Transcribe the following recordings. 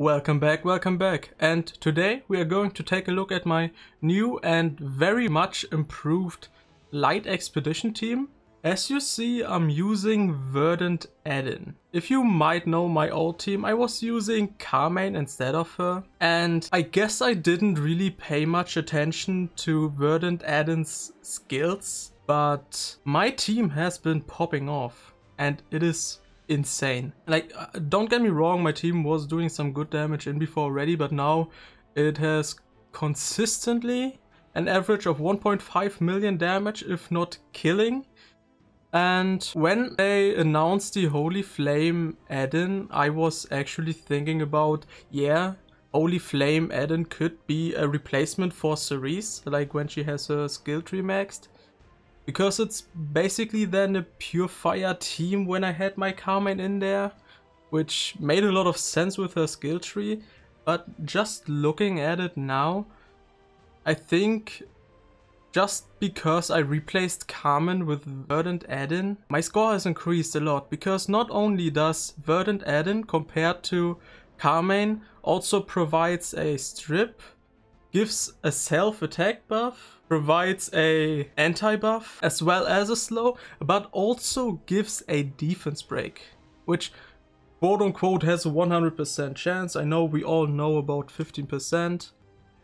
Welcome back. And today we are going to take a look at my new and very much improved light expedition team. As you see, I'm using Verdant Adin. If you might know my old team, I was using Carmine instead of her. And I guess I didn't really pay much attention to Verdant Adin's skills, but my team has been popping off and it is insane. Like, don't get me wrong, my team was doing some good damage in before already, but now it has consistently an average of 1.5 million damage, if not killing. And when they announced the Holy Flame add-in, I was actually thinking about, yeah, Holy Flame add-in could be a replacement for Cerise, like when she has her skill tree maxed. Because it's basically then a pure fire team when I had my Carmine in there, which made a lot of sense with her skill tree. But just looking at it now, I think just because I replaced Carmine with Verdant Adin, my score has increased a lot. Because not only does Verdant Adin compared to Carmine also provides a strip, gives a self-attack buff, provides a anti-buff as well as a slow, but also gives a defense break, which quote-unquote has a 100% chance. I know we all know about 15%.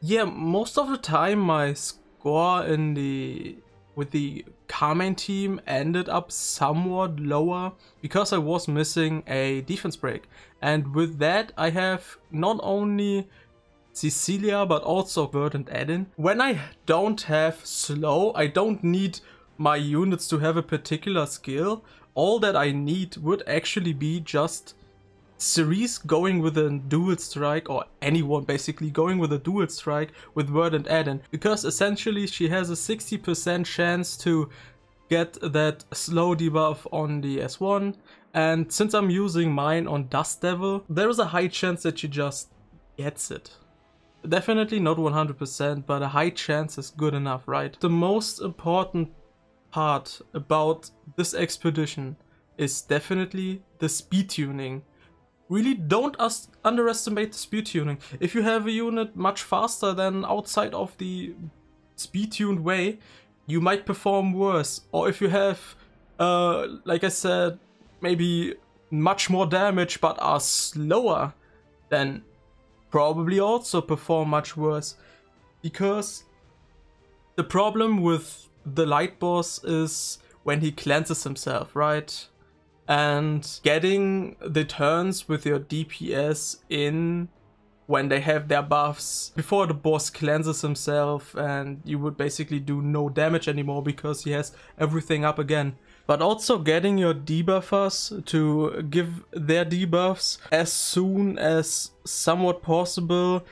Yeah, most of the time my score with the Carmine team ended up somewhat lower because I was missing a defense break. And with that I have not only Cecilia but also Verdant Adin. When I don't have slow, I don't need my units to have a particular skill. All that I need would actually be just Cerise going with a dual strike, or anyone basically going with a dual strike with Verdant Adin, because essentially she has a 60% chance to get that slow debuff on the S1, and since I'm using mine on Dust Devil, there is a high chance that she just gets it. Definitely not 100%, but a high chance is good enough, right? The most important part about this expedition is definitely the speed tuning. Really don't underestimate the speed tuning. If you have a unit much faster than outside of the speed tuned way, you might perform worse. Or if you have, like I said, maybe much more damage but are slower, then probably also perform much worse. Because the problem with the light boss is when he cleanses himself, right? And getting the turns with your DPS in when they have their buffs before the boss cleanses himself, and you would basically do no damage anymore because he has everything up again. But also getting your debuffers to give their debuffs as soon as somewhat possible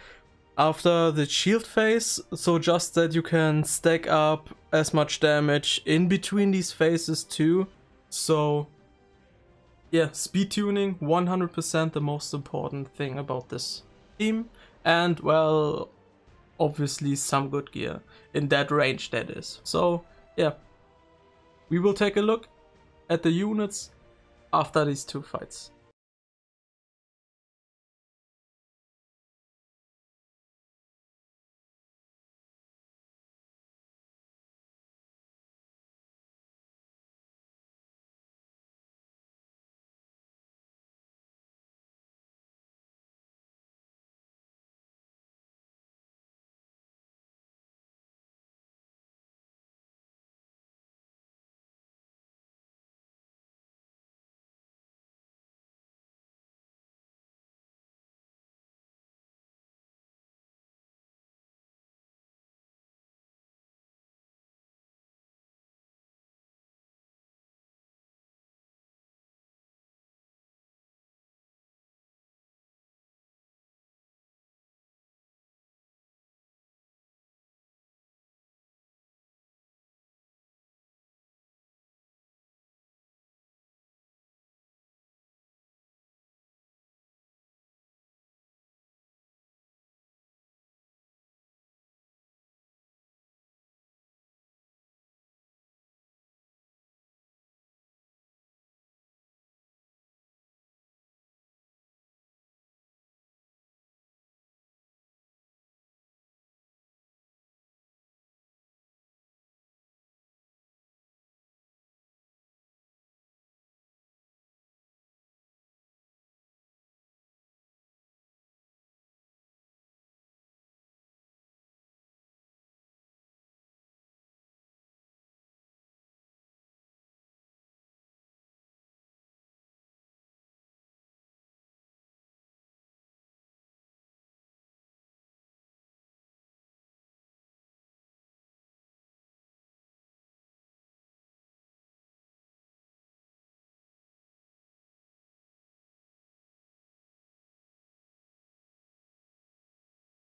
after the shield phase, so just that you can stack up as much damage in between these phases too. So yeah, speed tuning, 100% the most important thing about this team. And well, obviously some good gear in that range, that is. So yeah, we will take a look at the units after these two fights.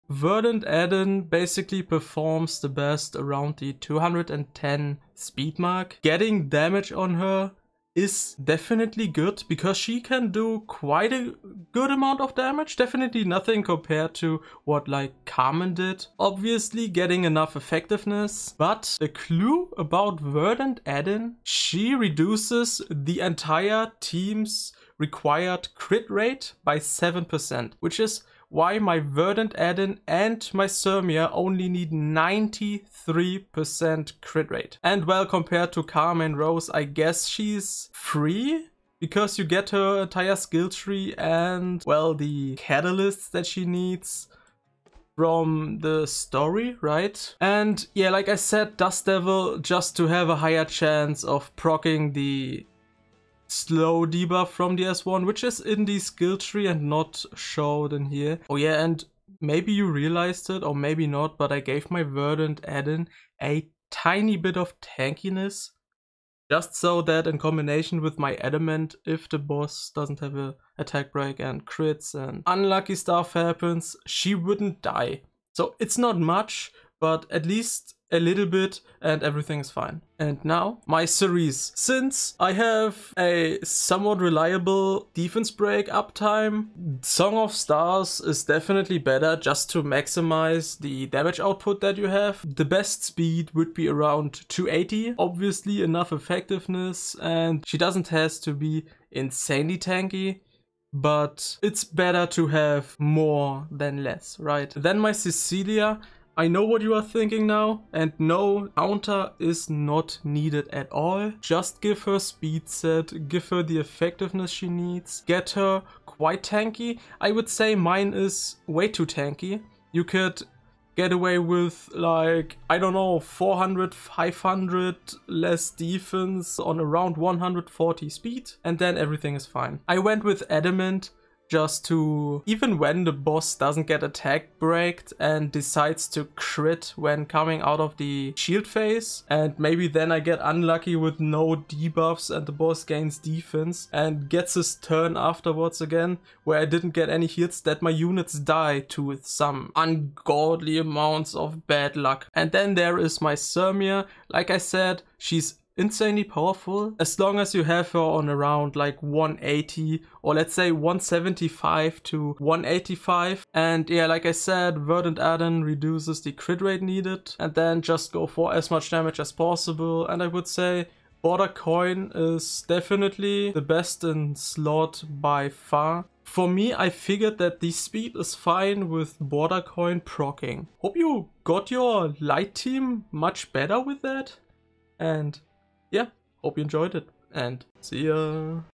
Verdant Adin basically performs the best around the 210 speed mark. Getting damage on her is definitely good because she can do quite a good amount of damage. Definitely nothing compared to what like Carmen did. Obviously getting enough effectiveness, but the clue about Verdant Adin, she reduces the entire team's required crit rate by 7%, which is why my Verdant Adin and my Cermia only need 93% crit rate. And well, compared to Carmen Rose, I guess she's free because you get her entire skill tree and, well, the catalysts that she needs from the story, right? And yeah, like I said, Dust Devil just to have a higher chance of proccing the slow debuff from the S1, which is in the skill tree and not showed in here. Oh yeah, and maybe you realized it or maybe not, but I gave my Verdant Adin a tiny bit of tankiness, just so that in combination with my Adamant, if the boss doesn't have a attack break and crits and unlucky stuff happens, she wouldn't die. So it's not much, but at least a little bit and everything is fine. And now my Cerise. Since I have a somewhat reliable defense break uptime, Song of Stars is definitely better just to maximize the damage output that you have. The best speed would be around 280, obviously enough effectiveness, and she doesn't have to be insanely tanky. But it's better to have more than less, right? Then my Cecilia. I know what you are thinking now, and no, counter is not needed at all. Just give her speed set, give her the effectiveness she needs, get her quite tanky. I would say mine is way too tanky. You could get away with like, I don't know, 400, 500 less defense on around 140 speed, and then everything is fine. I went with Adamant just to, even when the boss doesn't get attack braked and decides to crit when coming out of the shield phase, and maybe then I get unlucky with no debuffs and the boss gains defense and gets his turn afterwards again where I didn't get any hits, that my units die to some ungodly amounts of bad luck. And then there is my Cermia. Like I said, she's insanely powerful as long as you have her on around like 180 or let's say 175 to 185. And yeah, like I said, Verdant Adin reduces the crit rate needed, and then just go for as much damage as possible. And I would say Border Coin is definitely the best in slot by far. For me, I figured that the speed is fine with Border Coin proccing. Hope you got your light team much better with that. And yeah, hope you enjoyed it, and see ya.